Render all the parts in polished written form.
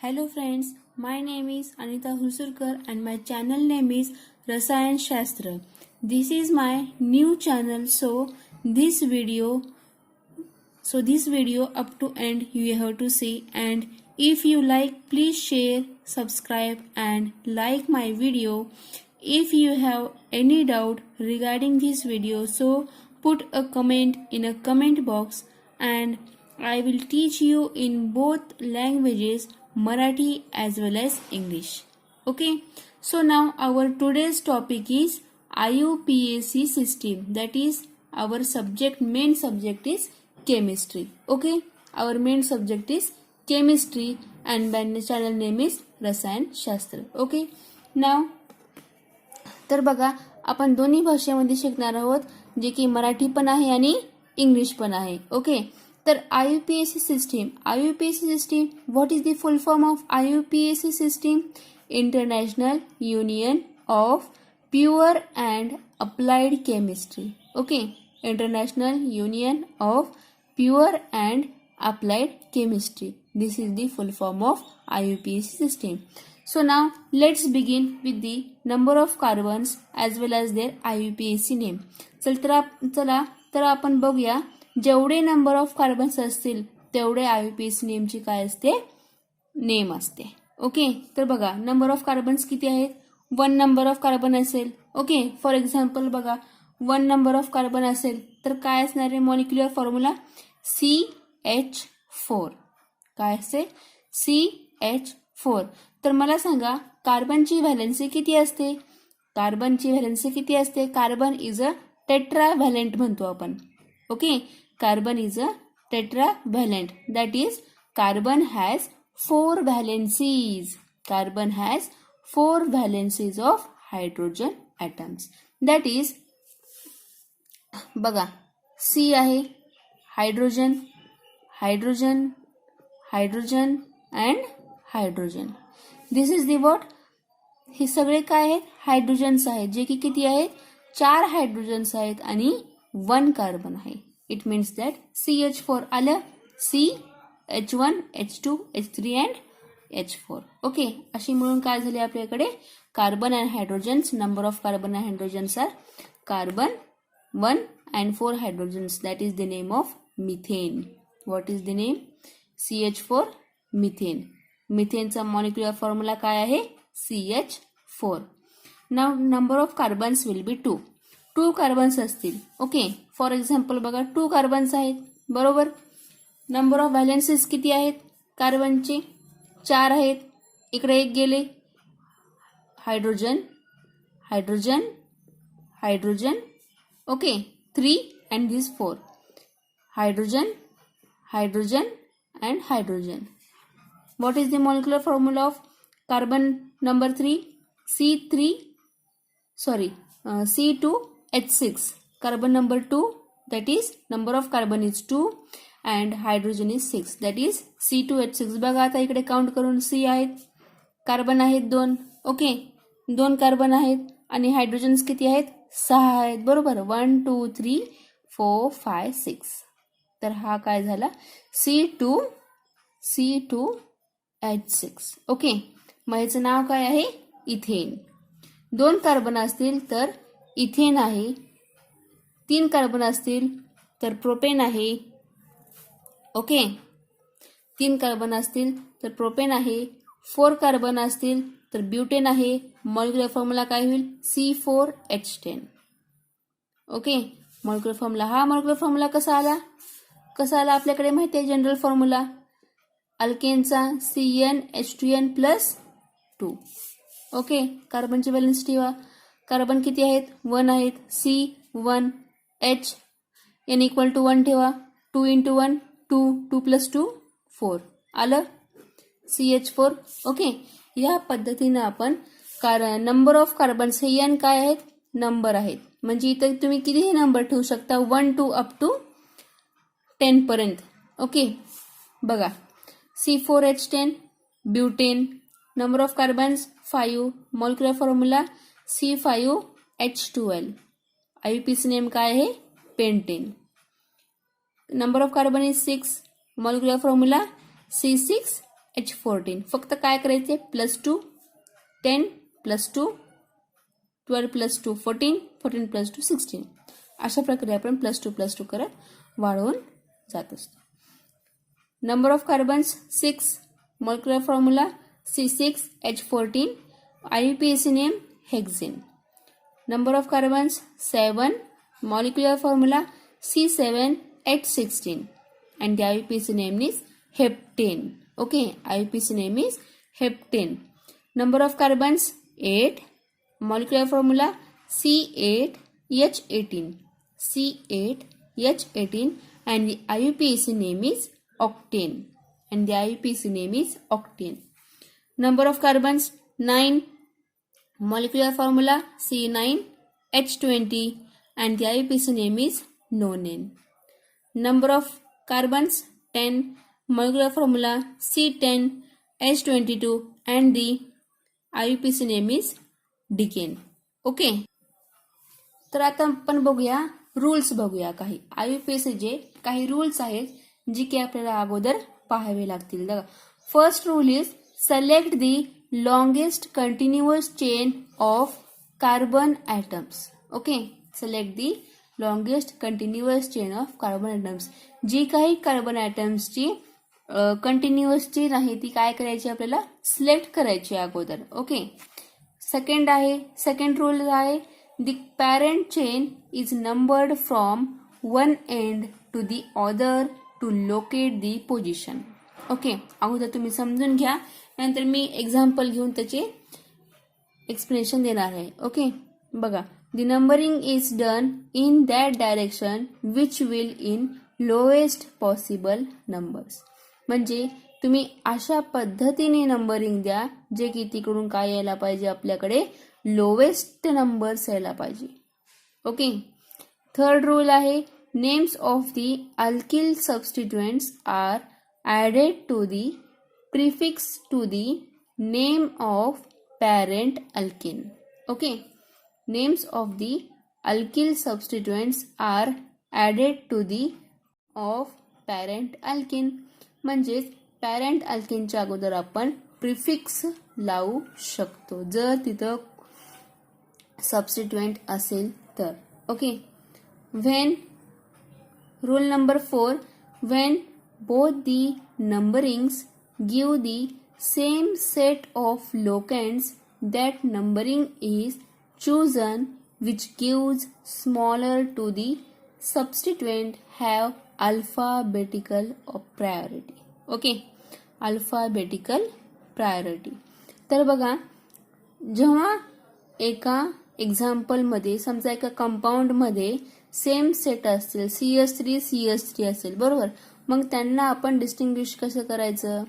Hello friends, my name is Anita Husurkar and my channel name is Rasayan Shastra. This is my new channel, so this video up to end you have to see, and if you like please share, subscribe and like my video. If you have any doubt regarding this video, so put a comment in a comment box and I will teach you in both languages, Marathi as well as English. Okay, so now our today's topic is IUPAC system, that is our main subject is chemistry. Okay, our main subject is chemistry and my channel name is Rasayan Shastra. Okay, now तर बघा आपण दोन्ही भाषेमध्ये शिकणार आहोत, जे की मराठी पण आहे आणि इंग्लिश पण आहे. ओके, तर IUPAC system what is the full form of IUPAC system? International union of pure and applied chemistry. Okay, international union of pure and applied chemistry. This is the full form of IUPAC system. So now let's begin with the number of carbons as well as their IUPAC name. चला तर आपण बघूया, जेवढे number of carbons असतील तेवढे IUPAC नेमची काय असते, name असते. ओके, तर बघा नंबर ऑफ कार्बन्स किती आहेत? 1 नंबर ऑफ कार्बन असेल. ओके, फॉर एक्झाम्पल बघा 1 नंबर ऑफ कार्बन असेल तर काय असणार आहे मॉलिक्युलर फॉर्म्युला? CH4. काय असते? CH4. तर मला सांगा कार्बनची व्हॅलेन्सी किती असते? कार्बन इज अ टेट्राव्हॅलेंट म्हणतो आपण. Okay, carbon is a tetravalent, that is carbon has 4 valencies. Carbon has 4 valencies of hydrogen atoms. That is बघा C आहे hydrogen, hydrogen, hydrogen and hydrogen. This is the what? हे सगळे काय आहेत? Hydrogens आहेत, जे की किती आहेत? 4 हायड्रोजन्स आहेत आणि 1 कार्बन आहे. इट मीन्स दॅट CH4 आलं. C, H1, H2, H3 and H4. Okay, अशी मिळून काय झाले आपल्याकडे? Carbon and hydrogens. Number of carbon and hydrogens are carbon 1 and 4 hydrogens. That is the name of methane. What is the name? CH4 methane. मिथेनचा molecular formula काय आहे? CH4. Now number of carbons will be 2. 2 carbons असतील. Okay, for example बघा 2 carbons आहेत, बरोबर. Number of व्हॅलेन्सीज किती आहेत कार्बनचे? 4 आहेत. इकडे एक गेले, hydrogen, hydrogen, hydrogen. Okay, 3 and this 4. Hydrogen, hydrogen and hydrogen. What is the molecular formula of carbon number 3? C2H6. Carbon number 2, that is number of carbon is 2 and hydrogen is 6. That is C2H6. बघा आता इकडे count करून C आहेत, carbon आहेत 2. Okay, 2 carbon आहेत आणि hydrogens किती आहेत? 6 आहेत, बरोबर. 1 2 3 4 5 6. तर हा काय झाला? C2H6. ओके, मग ह्याचं नाव काय आहे? इथेन. 2 कार्बन असतील तर इथेन आहे. 3 कार्बन असतील तर प्रोपेन आहे. ओके, 3 कार्बन असतील तर प्रोपेन आहे. 4 कार्बन असतील तर ब्युटेन आहे. मॉलिक्युलर फॉर्म्युला काय होईल? C4H10. Okay, molecular formula. हा मॉलिक्युलर फॉर्म्युला कसा आला आपल्याकडे माहिती आहे? जनरल फॉर्म्युला अल्केनचा CnH2n+2. ओके, कार्बनची व्हॅलेन्स ठेवा. कार्बन किती आहेत? 1 आहेत. C1, H, n equal to 1 ठेवा. 2 इंटू 1 2, 2 + 2 4. आलं CH4. ओके, या पद्धतीनं आपण नंबर ऑफ कार्बन्स, हे n काय आहेत? नंबर आहेत. म्हणजे इथं तुम्ही कितीही नंबर ठेवू शकता, 1 to up to 10 पर्यंत. ओके, बघा C4H10 butane. Number of carbons 5. Molecular formula C5H12. IUPAC name काय आहे? Pentane. Number of carbon is 6. Molecular formula C6 H14. फक्त काय करायचे, +2 10 +2 12 +2 14 14 +2 16. अशा प्रकारे आपण +2 करत वाढवून जात असतो. Number of carbons 6. Molecular formula C6H14. IUPAC name hexane. Number of carbons 7. Molecular formula C7H16 and the IUPAC name is heptane. Okay, IUPAC name is heptane. Number of carbons 8. Molecular formula C8H18. C8H18 and the IUPAC name is octane. And the IUPAC name is octane. Number of carbons 9. Molecular formula C9H20 and the IUPAC name is nonane. Number of carbons 10. Molecular formula C10H22 and the IUPAC name is decane. Okay, तर आता आपण बघूया rules बघूया. काही IUPACचे काही rules आहेत जी की आपल्याला अगोदर पाहावे लागतील. बघा, first rule is select the longest continuous chain of carbon atoms. Okay, select the longest continuous chain of carbon atoms. जी काही कार्बन ॲटम्सची कंटिन्युअस चेन आहे ती काय करायची, आपल्याला सिलेक्ट करायची अगोदर. ओके, सेकंड रूल आहे the parent chain is numbered from one end to the other to locate the position. Okay, अगोदर तुम्ही समजून घ्या, नंतर मी एक्झाम्पल घेऊन त्याचे एक्सप्लेनेशन देणार आहे. ओके, बघा, the numbering is done in that direction which will in lowest possible numbers. म्हणजे तुम्ही अशा पद्धतीने नंबरिंग द्या जे की तिकडून काय यायला पाहिजे, आपल्याकडे लोएस्ट नंबर्स यायला पाहिजे. ओके, थर्ड रूल आहे names of the alkyl substituents are added to the prefix to the name of parent alkene. Okay, names of the alkyl substituents are added to the of parent alkene. म्हणजेच parent अल्केनच्या अगोदर आपण prefix लावू शकतो जर तिथं substituent असेल तर. Okay, when rule number 4, when both the numberings give the same set of locands, that numbering is chosen which gives smaller to the substituent have alphabetical priority. Okay, alphabetical priority. तर बघा, जेव्हा एका एक्झाम्पलमध्ये समजा एका कंपाऊंडमध्ये same set असतील, CH3 असेल, बरोबर, मग त्यांना आपण डिस्टिंग्विश कसं करायचं,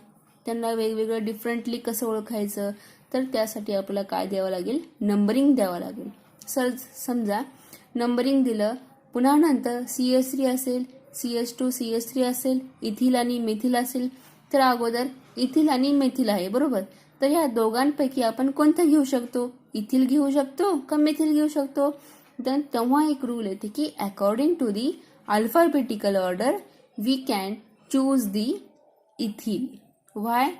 त्यांना वेगवेगळं डिफरंटली कसं ओळखायचं, तर त्यासाठी आपल्याला काय द्यावं लागेल, नंबरिंग द्यावं लागेल. समजा नंबरिंग दिलं, पुन्हा नंतर CH3 असेल, CH2 असेल, इथिल आणि मेथिल असेल, तर अगोदर इथिल आणि मेथिल आहे, बरोबर, तर ह्या दोघांपैकी आपण कोणतं घेऊ शकतो, इथिल घेऊ शकतो का मेथिल घेऊ शकतो. तर तेव्हा एक रूल येते की according to the alphabetical order we can choose the ethyl. Why,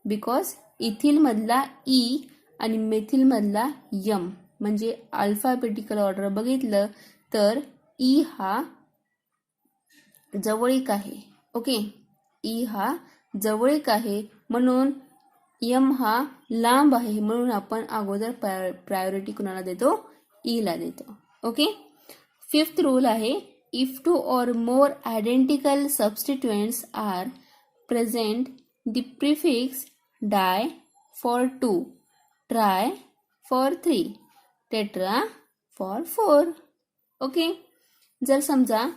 because ethyl मधला ई आणि मेथिल मधला यम, म्हणजे अल्फाबेटिकल ऑर्डर बघितलं तर ई हा जवळीक आहे. ओके, ई हा जवळीक आहे, म्हणून यम हा लांब आहे, म्हणून आपण अगोदर प्रायोरिटी कुणाला देतो, ई ला देतो. ओके, फिफ्थ रूल आहे if two or more identical substituents are present the prefix di for 2, tri for 3, tetra for 4. Okay, जर समजा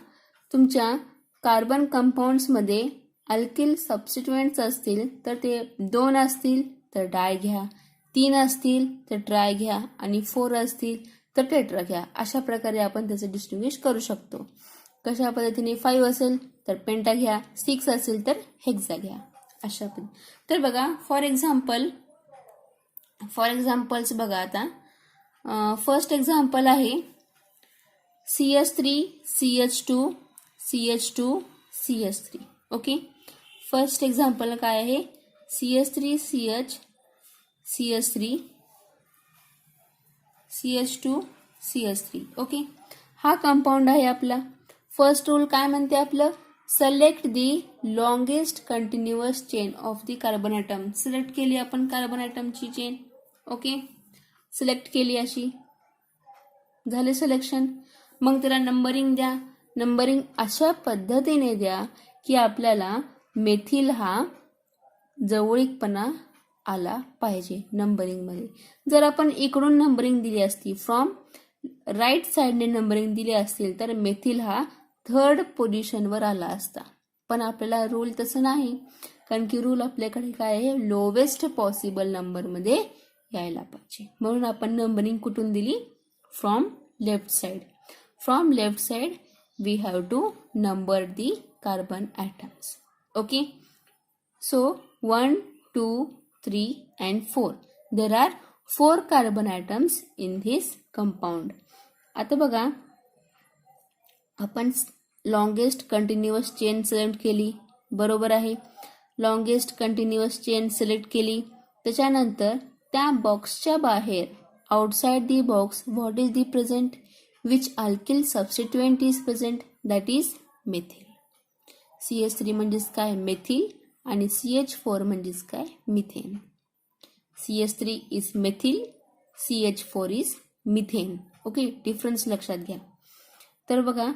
तुमच्या कार्बन कंपाऊंड्समध्ये अल्किल सबस्टिट्युएंट्स असतील तर ते 2 असतील तर डाय घ्या, 3 असतील तर ट्राय घ्या आणि 4 असतील तर टेट्रा घ्या. अशा प्रकारे आपण त्याचे डिस्टिंग्विश करू शकतो. कशा पद्धतीने 5 असेल तर पेंटा घ्या, 6 असेल तर हेक्सा घ्या, अशा पण. तर बघा, फॉर एक्झाम्पल्स बघा. आता फर्स्ट एक्झाम्पल आहे CH3 CH2 CH2 CH3. Okay, first example काय आहे, CH3 CH CH3 CH2 CH3. Okay, हा कंपाऊंड आहे आपला. फर्स्ट रूल काय म्हणते आपलं, select the longest continuous chain of the carbon atom. Select केली आपण कार्बन ॲटमची चेन. ओके, सिलेक्ट केली अशी, झाले सिलेक्शन. मग त्याला नंबरिंग द्या. नंबरिंग अशा पद्धतीने द्या की आपल्याला मेथिल हा जवळीकपणा आला पाहिजे नंबरिंगमध्ये. जर आपण इकडून नंबरिंग दिली असती, फ्रॉम राईट साईडने नंबरिंग दिली असतील, तर मेथिल हा थर्ड पोझिशनवर आला असता. पण आपल्याला रूल तसं नाही, कारण की रूल आपल्याकडे काय आहे, लोवेस्ट पॉसिबल नंबरमध्ये यायला पाहिजे. म्हणून आपण नंबरिंग कुठून दिली, from left side. From left side we have to number the carbon atoms. Okay, so 1 2 3 and 4, there are 4 carbon atoms in this compound. आता बघा, आपण लॉंगेस्ट कंटिन्युअस चेन सिलेक्ट केली, बरोबर आहे. लॉंगेस्ट कंटिन्युअस चेन सिलेक्ट केली, त्याच्यानंतर त्या बॉक्सच्या बाहेर, outside the box, what is the present, which alkyl substituent is present, that is methyl. CH3 म्हणजेच काय, मेथिल, आणि CH4 म्हणजेच काय, methane. CH3 is methyl, CH4 is methane. Okay, difference लक्षात घ्या. तर बघा,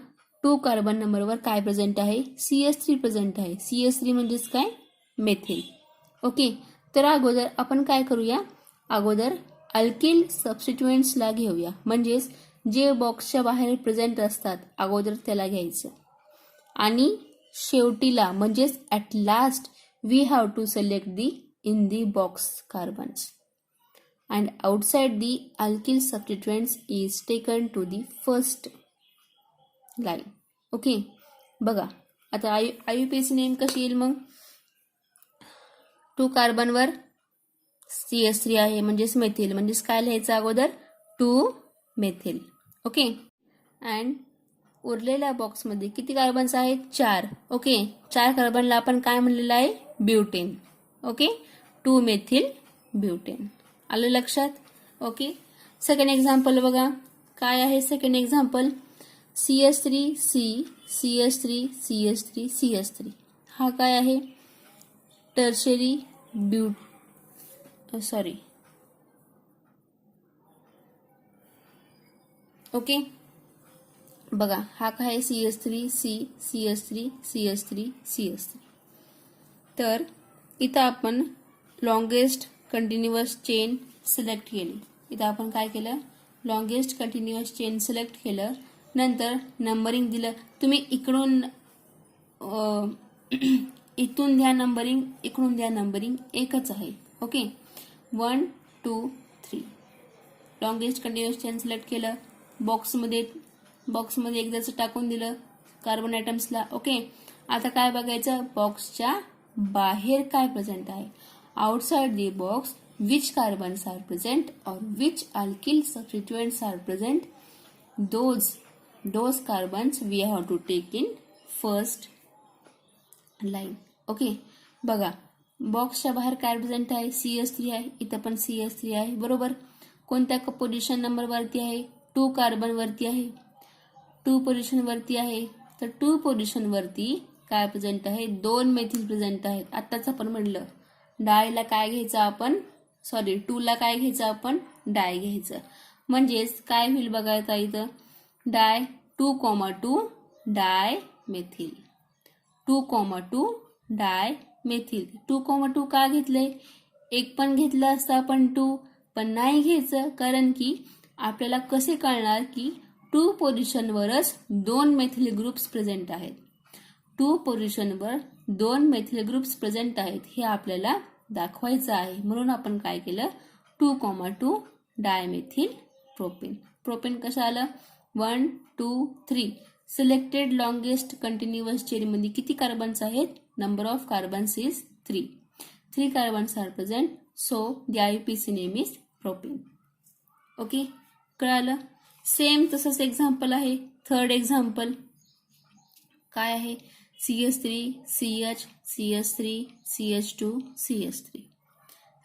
2 कार्बन नंबरवर काय प्रेझेंट आहे, CH3 प्रेझेंट आहे. CH3 म्हणजेच काय, मेथिल. ओके, तर अगोदर आपण काय करूया, अगोदर अल्किल सबस्टिट्युएंट्सला घेऊया. म्हणजेच जे बॉक्सच्या बाहेर प्रेझेंट असतात, अगोदर त्याला घ्यायचं, आणि शेवटीला म्हणजेच at last we have to select the in the box carbons, and outside the alkyl substituents is taken to the first line. Okay, बघा आता आयुपीसी नेम कशी येईल मग, 2 कार्बनवर CH3 आहे, म्हणजेच मेथिल, म्हणजेच काय लिहायचं अगोदर, 2 मेथिल. ओके, अँड उरलेल्या बॉक्समध्ये किती कार्बन्स आहेत, 4. ओके, 4 कार्बनला आपण काय म्हणलेलं आहे, ब्युटेन. Okay, 2 methyl butane. आलं लक्षात. ओके, सेकंड एक्झाम्पल बघा, काय आहे second example, CH3 C CH3 CH3 CH3. हा काय आहे, टर्शरी ओके, बघा हा काय, CH3 C CH3 CH3 CH3. तर इथं आपण लॉंगेस्ट कंटिन्युअस चेन सिलेक्ट केली. इथं आपण काय केलं, लॉंगेस्ट कंटिन्युअस चेन सिलेक्ट केलं, नंतर नंबरिंग दिलं. तुम्ही इकडून इथून द्या नंबरिंग, इकडून द्या नंबरिंग, एकच आहे. Okay, 1 2 3. Longest continuous chain select केलं, बॉक्समध्ये एकदाच टाकून दिलं कार्बन ॲटम्सला. ओके, आता काय बघायचं, बॉक्सच्या बाहेर काय प्रेझेंट आहे, outside the box which carbons are present or which alkyl substituents are present, those carbons we have to take in first line. Okay, बघा बॉक्सच्या बाहेर काय प्रेझेंट आहे, CH3 आहे, इथं पण CH3 आहे, बरोबर. कोणत्या पोझिशन नंबर वरती आहे, 2 कार्बन वरती आहे, 2 पोझिशन वरती आहे. तर 2 पोझिशन वरती काय प्रेझेंट आहे, 2 मेथिल प्रेझेंट आहेत. आत्ताच आपण म्हणलं, डायला काय घ्यायचं आपण, 2 ला काय घ्यायचं आपण, डाय घ्यायचं. म्हणजेच काय होईल बघा, आता इथं डाय 2,2 डाय मेथिल, 2,2 डाय मेथिल. 2,2 का घेतले, एक पण घेतलं असतं आपण 2, पण नाही घ्यायचं, कारण की आपल्याला कसे कळणार की 2 पोझिशनवरच 2 मेथिल ग्रुप्स प्रेझेंट आहेत. 2 पोझिशनवर 2 मेथिल ग्रुप्स प्रेझेंट आहेत हे आपल्याला दाखवायचं आहे. म्हणून आपण काय केलं, 2,2 डायमेथिल प्रोपेन. प्रोपेन कसं आलं, 1 2 3. सिलेक्टेड लॉंगेस्ट कंटिन्युअस चेनमध्ये किती कार्बन्स आहेत, number of carbons is 3. 3 carbons are present, so the IUPAC name is propane. Okay, कळालं. सेम तसंच एक्झाम्पल आहे, थर्ड एक्झाम्पल काय आहे, CH3 CH CH3 CH2 CH3.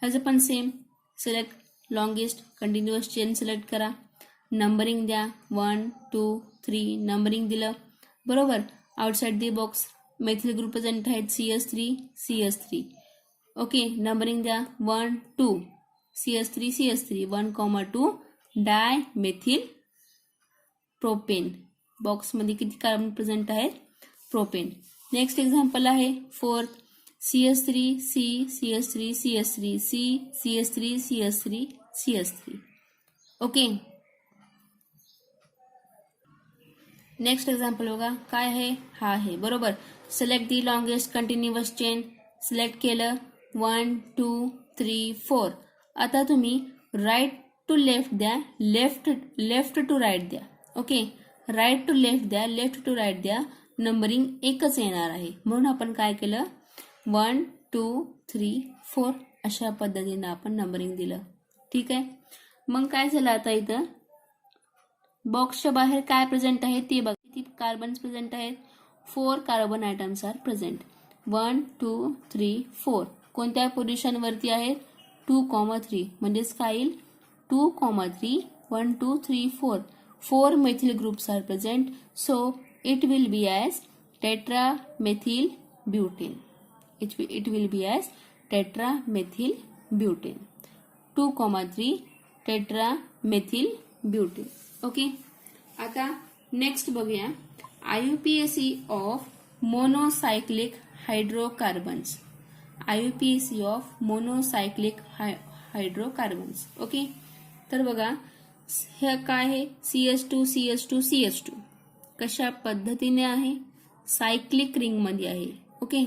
ह्याचं पण same, select longest continuous chain select करा, नंबरिंग द्या 1 2 3 नंबरिंग दिलं बरोबर. Outside the box methyl group present आहेत CH3 CH3. ओके, नंबरिंग द्या 1 2 CH3 CH3 1, 2 डाय मेथिल प्रोपेन. बॉक्समध्ये किती कार्बन प्रेझेंट आहेत? प्रोपेन. नेक्स्ट एक्झाम्पल आहे fourth, CH3 C CH3 CH3 C CH3 CH3 CH3. Okay, next example बघा काय आहे, हा आहे बरोबर. Select the longest continuous chain, select केलं 1 2 3 4. आता तुम्ही राईट टू लेफ्ट द्या, लेफ्ट टू राईट द्या. ओके, राईट टू लेफ्ट द्या, लेफ्ट टू राईट द्या, नंबरिंग एकच येणार आहे. म्हणून आपण काय केलं 1 2 3 4 अशा पद्धतीने आपण नंबरिंग दिलं. ठीक आहे, मग काय झालं आता इथं बॉक्सच्या बाहेर काय प्रेझेंट आहे ते बघा. किती कार्बन्स प्रेझेंट आहेत? 4 कार्बन आयटम्स आर प्रेझेंट. 1 2 3 4. कोणत्या पोझिशन वरती आहेत? 2,3. म्हणजेच काय येईल 2,3 1 2 3 4. 4 methyl groups are present, so it will be as tetramethyl butane. It will be as tetramethyl butane. 2,3 tetramethyl butane. Okay, आता नेक्स्ट बघूया IUPAC of monocyclic hydrocarbons. IUPAC of monocyclic hydrocarbons. Okay, तर बघा हे काय आहे CH2 CH2 CH2 कशा पद्धतीने आहे? सायक्लिक रिंग मध्ये आहे. ओके,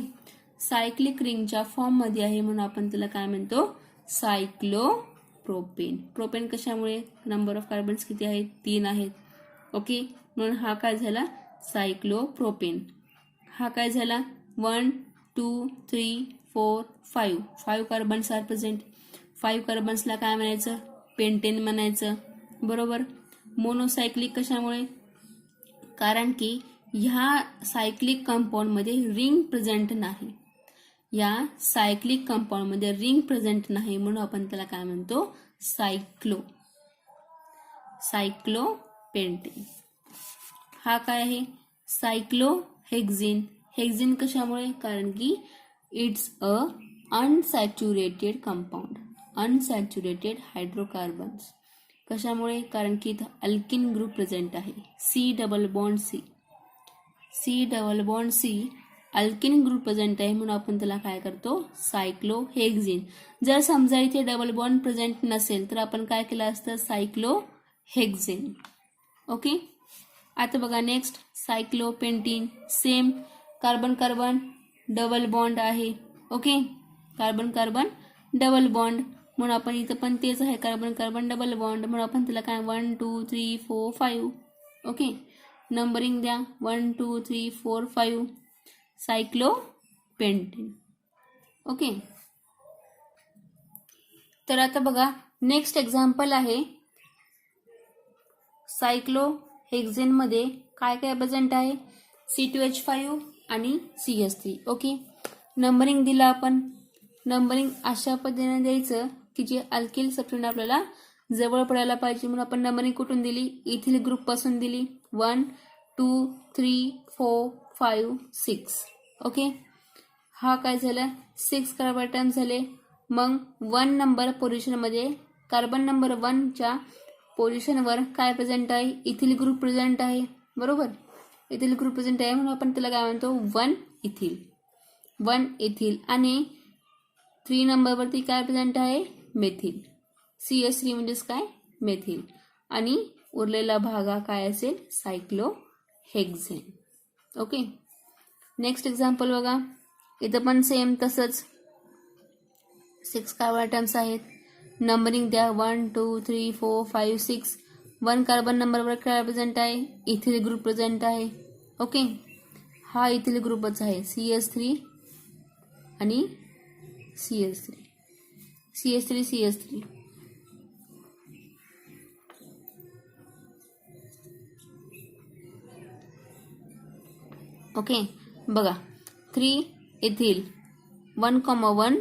सायक्लिक रिंगच्या फॉर्म मध्ये आहे म्हणून आपण त्याला काय म्हणतो? सायक्लोप्रोपेन. प्रोपेन कशामुळे? नंबर ऑफ कार्बन्स किती आहेत? 3 आहेत. ओके, म्हणून हा काय झाला? सायक्लोप्रोपेन. हा काय झाला? 1 2 3 4 5. 5 कार्बन्स आर प्रेझेंट. 5 कार्बन्सला काय म्हणायचं? पेंटेन म्हणायचं बरोबर. मोनोसायक्लिक कशामुळे? कारण की ह्या सायक्लिक कंपाऊंड मध्ये रिंग प्रेझेंट नाही. या सायक्लिक कंपाऊंड मध्ये रिंग प्रेझेंट नाही म्हणून आपण त्याला काय म्हणतो? सायक्लोपेंटेन. हा काय आहे? सायक्लोहेक्झिन. हेक्झिन कशामुळे? कारण की it's a unsaturated compound, unsaturated hydrocarbons. कशामुळे? कारण की इथं अल्किन ग्रुप प्रेझेंट आहे. C double bond C alkene group present आहे म्हणून आपण त्याला काय करतो? सायक्लोहेक्झिन. जर समजा इथे डबल बॉन्ड प्रेझेंट नसेल तर आपण काय केलं असतं? सायक्लोहेक्झिन. ओके, आता बघा next cyclopentene. Same carbon carbon double bond आहे. Okay, carbon carbon double bond म्हणून आपण इथं पण तेच आहे, कार्बन कार्बन डबल बॉन्ड म्हणून आपण त्याला काय 1 2 3 4 5. ओके, नंबरिंग द्या 1 2 3 4 5 सायक्लोपेंटेन. ओके, तर आता बघा नेक्स्ट एक्झाम्पल आहे सायक्लोहेक्झेन मध्ये काय काय प्रेझेंट आहे? C2H5 आणि CH3. ओके, नंबरिंग दिलं आपण. नंबरिंग अशा पद्धतीने द्यायचं की जे अल्किल सबस्टिट्यूट आपल्याला जवळ पडायला पाहिजे म्हणून आपण नंबरिंग कुठून दिली? इथिल ग्रुप पासून दिली. 1 2 3 4 5 6. ओके, हा काय झाला? 6 कार्बन आयटम झाले. मग 1 नंबर पोझिशन मध्ये कार्बन नंबर 1 च्या पोझिशनवर काय प्रेझेंट आहे? इथिल ग्रुप प्रेझेंट आहे बरोबर. इथिल ग्रुप प्रेझेंट आहे म्हणून आपण त्याला काय म्हणतो? 1 इथिल. आणि 3 नंबरवरती काय प्रेझेंट आहे? मेथिल. CH3 म्हणजेच काय? मेथिल. आणि उरलेला भाग हा काय असेल? सायक्लोहेक्झेन. ओके, नेक्स्ट एक्झाम्पल बघा. इथं पण सेम तसंच 6 कार्बन आयटम्स आहेत. नंबरिंग द्या 1 2 3 4 5 6. 1 कार्बन नंबरवर काय प्रेझेंट आहे? इथिल ग्रुप प्रेझेंट आहे. ओके, हा इथिल ग्रुपच आहे. CH3 आणि CH3. ओके, बघा 3 इथिल 1,1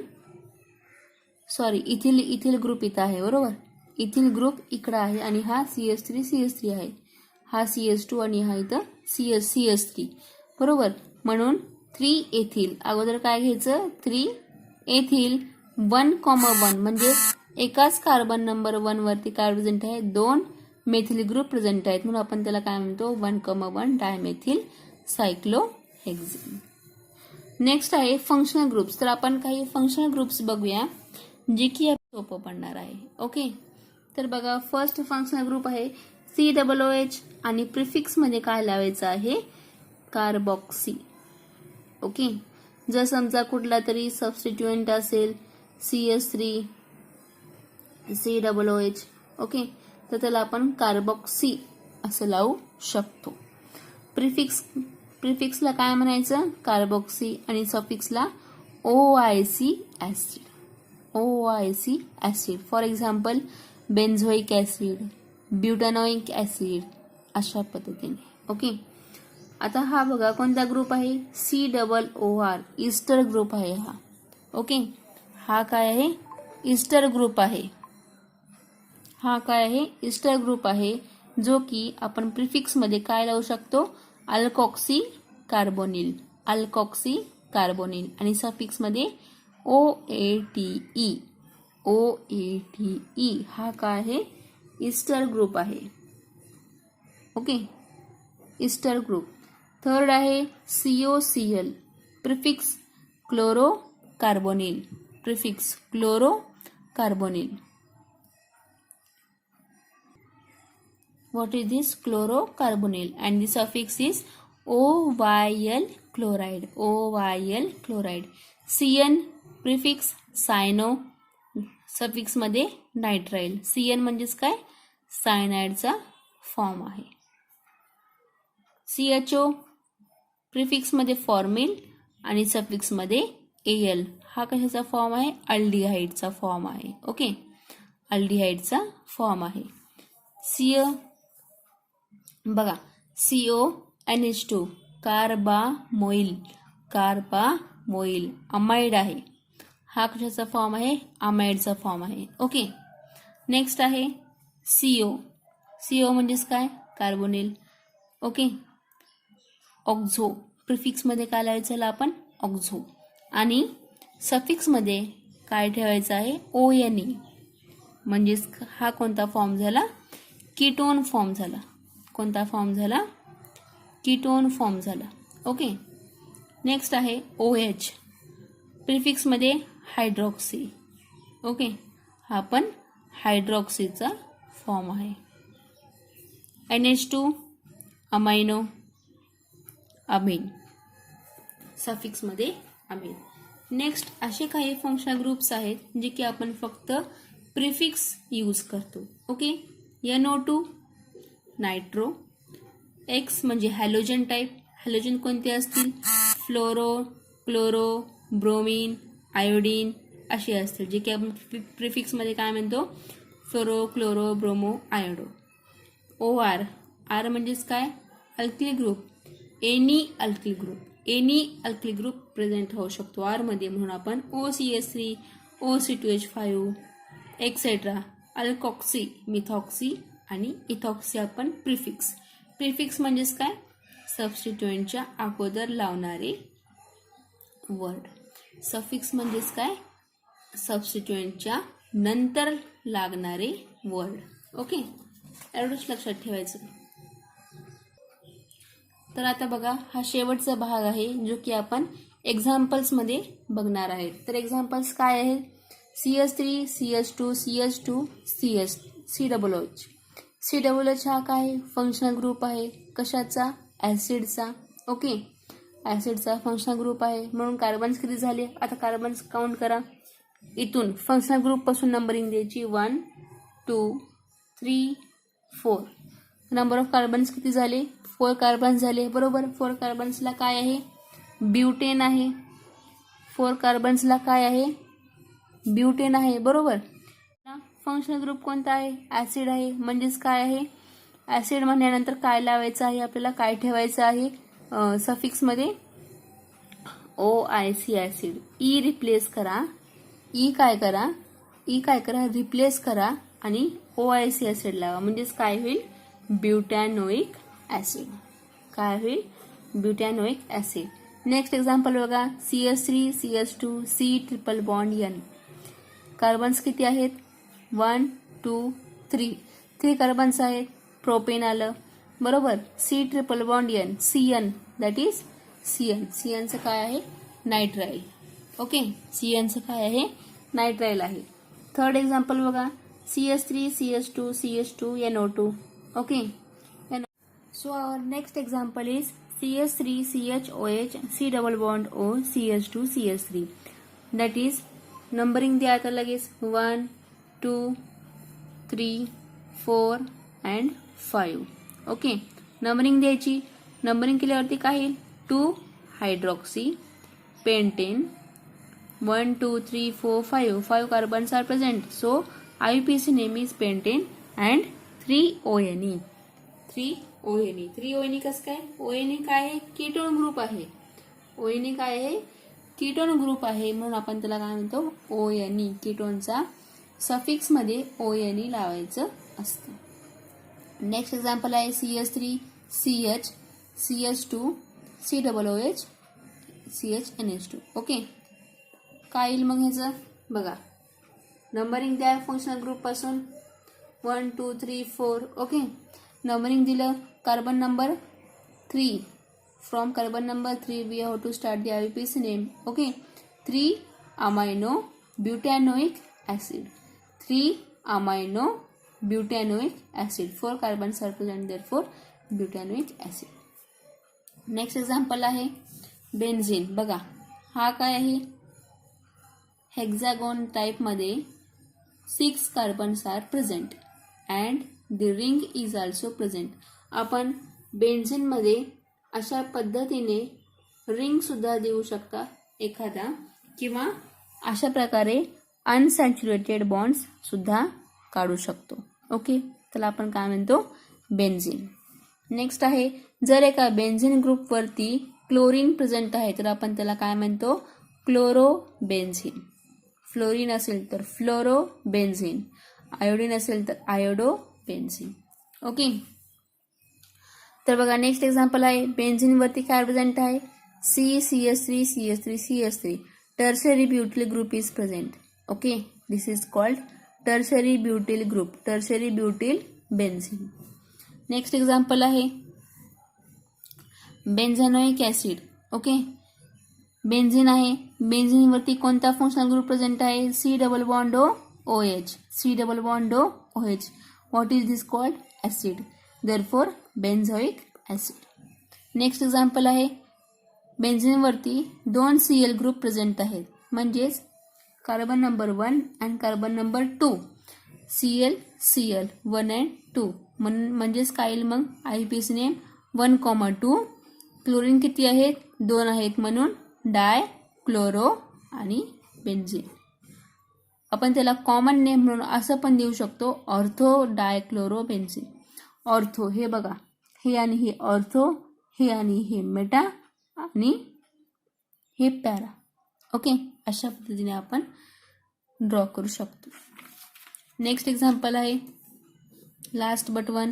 सॉरी इथिल ग्रुप इथं आहे बरोबर. इथिल ग्रुप इकडं आहे आणि हा CH3 आहे. हा CH2 आणि हा इथं CH3 बरोबर. म्हणून 3 एथिल अगोदर काय घ्यायचं 3 एथिल 1,1 म्हणजे एकाच कार्बन नंबर 1 वरती काय प्रेझेंट आहे 2 मेथिल ग्रुप प्रेझेंट आहेत म्हणून आपण त्याला काय म्हणतो 1,1 डायमेथिल सायक्लोहेक्झेन. नेक्स्ट आहे फंक्शनल ग्रुप्स. तर आपण काही फंक्शनल ग्रुप्स बघूया जे की सोपं पडणार आहे. ओके, तर बघा फर्स्ट फंक्शनल ग्रुप आहे COOH आणि प्रिफिक्स मध्ये काय लावायचं आहे कार्बॉक्सी. ओके, जर समजा कुठला तरी सबस्टिट्युएंट असेल CH3 COOH ओके, तर त्याला आपण कार्बॉक्सी असं लावू शकतो. प्रिफिक्सला काय म्हणायचं कार्बॉक्सी आणि सफिक्सला OIC acid. For example benzoic acid, butanoic acid अशा पद्धतीने. ओके, आता हा बघा कोणता ग्रुप आहे COOR ईस्टर ग्रुप आहे हा. ओके, हा काय आहे ईस्टर ग्रुप आहे. हा काय आहे ईस्टर ग्रुप आहे जो की आपण प्रिफिक्स मध्ये काय लावू शकतो अल्कॉक्सी कार्बोनिल आणि सफिक्स मध्ये OATE हा काय आहे ईस्टर ग्रुप आहे. Okay, ester group. थर्ड आहे COCl prefix chlorocarbonyl What is this chlorocarbonyl and the suffix is OYL chloride. CN prefix cyano suffix मध्ये नायट्राइल. CN म्हणजेच काय सायनाइडचा फॉर्म आहे. CHO प्रिफिक्स मध्ये फॉर्मिल आणि सफिक्स मध्ये AL हा कशाचा फॉर्म आहे अल्डिहाइडचा फॉर्म आहे. ओके, अल्डिहाइडचा फॉर्म आहे. बघा CONH2 कार्बामोइल अमाइड आहे. हा कशाचा फॉर्म आहे अमाइडचा फॉर्म आहे. ओके, नेक्स्ट आहे CO म्हणजेच काय कार्बोनिल. ओके, ऑक्झो प्रिफिक्स मध्ये काय लावायचं आपण ऑक्झो आणि सफिक्स मध्ये काय ठेवायचं आहे ONE म्हणजेच हा कोणता फॉर्म झाला कीटोन फॉर्म झाला. कोणता फॉर्म झाला कीटोन फॉर्म झाला. ओके, नेक्स्ट आहे OH प्रिफिक्स मध्ये हायड्रॉक्सी. ओके, हा पण हायड्रॉक्सीचा फॉर्म आहे. NH2 अमाइनो अमीन सफिक्स मध्ये अमीन. नेक्स्ट असे काही फंक्शनल ग्रुप्स आहेत जे की आपण फक्त प्रिफिक्स यूज करतो. Okay, NO2 nitro. X म्हणजे हॅलोजन टाईप. हॅलोजन कोणते असतील फ्लोरो क्लोरो ब्रोमीन आयोडीन असे असतील जे की आपण प्रिफिक्स मध्ये काय म्हणतो fluoro chloro bromo iodo. OR म्हणजेच काय alkyl group. Any alkyl group present होऊ शकतो आर मध्ये म्हणून आपण OCH3 OC2H5 एक्सेट्रा अल्कॉक्सी मिथॉक्सी आणि इथॉक्सी आपण प्रिफिक्स म्हणजेच काय सबस्टिट्युएंटच्या अगोदर लावणारे वर्ड. सफिक्स म्हणजेच काय सबस्टिट्युएंटच्या नंतर लागणारे वर्ड. ओके, एवढंच लक्षात ठेवायचं. तर आता बघा हा शेवटचा भाग आहे जो की आपण एक्झाम्पल्स मध्ये बघणार आहे. तर एक्झाम्पल्स काय आहेत CH3 CH2 COOH हा काय फंक्शनल ग्रुप आहे कशाचा ऍसिडचा. ओके, ऍसिडचा फंक्शनल ग्रुप आहे म्हणून कार्बन्स किती झाले आता कार्बन्स काउंट करा. इथून फंक्शनल ग्रुप पासून नंबरिंग द्यायची 1 2 3 4. नंबर ऑफ कार्बन्स किती झाले 4 कार्बन्स झाले बरोबर. 4 कार्बन्सला काय आहे ब्युटेन आहे. 4 कार्बन्सला काय आहे ब्युटेन आहे बरोबर. फंक्शनल ग्रुप कोणता आहे ऍसिड आहे म्हणजेच काय आहे ऍसिड म्हणल्यानंतर काय लावायचं आहे आपल्याला काय ठेवायचं आहे सफिक्स मध्ये OIC ऍसिड. ई रिप्लेस करा, ई काय करा रिप्लेस करा आणि OIC ऍसिड लावा. म्हणजेच काय होईल, ब्युटॅनोइक ऍसिड. काय होईल, ब्युटॅनोइक ऍसिड. नेक्स्ट एक्झाम्पल बघा, CH3 CH2 C triple bond N. Carbons किती आहेत, 1 2 3. 3 कार्बन्स आहेत. प्रोपेन आलं बरोबर. C triple bond N, CN, that is CN. CNचं काय आहे, नायट्राइल. ओके, CNचं काय आहे, नायट्राइल आहे. थर्ड एक्झाम्पल बघा, CH3 CH2 CH2 NO2. Okay, so our next example is CH3 CHOH C double bond O CH2 CH3. that is numbering द्या आता लगेच, 1 2 3 4 and 5. Okay, numbering द्यायची. नंबरिंग केल्यावरती काय येईल, 2 hydroxy pentane 1 2 3 4 5. 5 carbons are present, so IUPAC name is pentane and 3 ONE. 3 ONE. 3 ONE कसं काय, ONE काय आहे, कीटोन ग्रुप आहे. ONE काय आहे, कीटोन ग्रुप आहे, म्हणून आपण त्याला काय म्हणतो, ONE. कीटोनचा सफिक्स मध्ये ONE लावायचं असतं. नेक्स्ट एक्झाम्पल आहे CH3 CH CH2 COOH CHNH2. Okay, काय येईल मग ह्याचं बघा. नंबरिंग द्या फंक्शनल ग्रुप पासून 1 2 3 4. ओके, नंबरिंग दिलं, carbon number 3. From carbon number 3 we have to start the IUPAC name. Okay, 3 amino butanoic acid. 3 amino butanoic acid. 4 carbons are present, therefore butanoic acid. Next example आहे benzene. बघा, हा काय आहे, hexagon type मध्ये 6 carbons are present and the ring is also present. आपण benzene मध्ये अशा पद्धतीने रिंग सुद्धा देऊ शकता एखादा, किंवा अशा प्रकारे अनसॅच्युरेटेड बॉन्ड्स सुद्धा काढू शकतो. ओके, त्याला आपण काय म्हणतो, बेन्झीन. नेक्स्ट आहे, जर एका बेन्झीन ग्रुप वरती क्लोरीन प्रेझेंट आहे तर आपण त्याला काय म्हणतो, क्लोरोबेन्झीन. फ्लोरीन असेल तर फ्लोरोबेन्झीन, आयोडीन असेल तर आयोडोबेन्झीन. ओके, तर बघा नेक्स्ट एक्झाम्पल आहे, बेन्झीन वरती काय प्रेझेंट आहे, CH3 CH3 CH3. Tertiary butyl group is present. Okay, this is called tertiary butyl group, tertiary butyl benzene. Next example आहे बेन्झेनोइक ऍसिड. ओके, बेन्झीन आहे, बेन्झीन वरती कोणता फंक्शनल ग्रुप प्रेझेंट आहे, C double bond OH, C double bond OH. What is this called, acid, therefore benzoic acid. Next example आहे, benzene वरती 2 Cl group present आहेत, म्हणजेच carbon number 1 and carbon number 2. Cl 1 and 2. म्हणजेच काय येईल मग, IUPAC name 1,2. Chlorine किती आहेत, 2 आहेत, म्हणून डाय क्लोरो आणि बेन्झीन. आपण त्याला कॉमन नेम म्हणून असं पण देऊ शकतो, ऑर्थो डायक्लोरो बेन्झीन. ऑर्थो हे बघा, हे आणि हे ऑर्थो, हे आणि हे मेटा आणि हे पॅरा. ओके, अशा पद्धतीने आपण ड्रॉ करू शकतो. नेक्स्ट एक्झाम्पल आहे, लास्ट बट वन,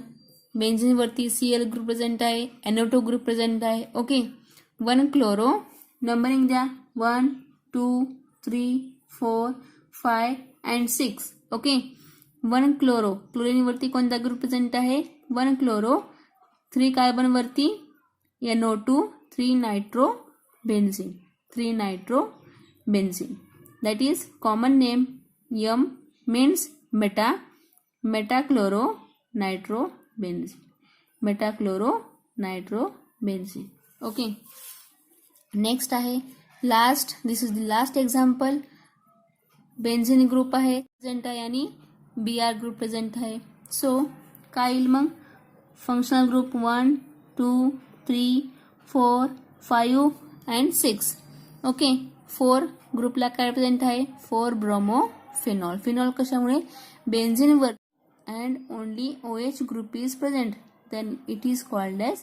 बेन्झीन वरती Cl ग्रुप प्रेझेंट आहे, NO2 ग्रुप प्रेझेंट आहे. Okay, 1 chloro. नंबरिंग द्या, 1 2 3 4 5 अँड 6. Okay, 1 chloro. क्लोरीन वरती कोणता ग्रुप प्रेझेंट आहे, 1 क्लोरो. 3 कार्बन वरती NO2, 3 nitro benzene, 3 nitro benzene. That is common name M means meta, metachloro nitro benzene, metachloro nitro benzene. Okay, next आहे last, this is the last example. Benzene group आहे present आहे आणि Br group present आहे. So काय येईल मग, functional group 1 2 3 4 5 and 6. Okay, 4 ग्रुपला काय प्रेझेंट आहे, 4 ब्रोमो फिनॉल. फिनॉल कशामुळे, बेन्झीन वर and only OH group is present, then it is called as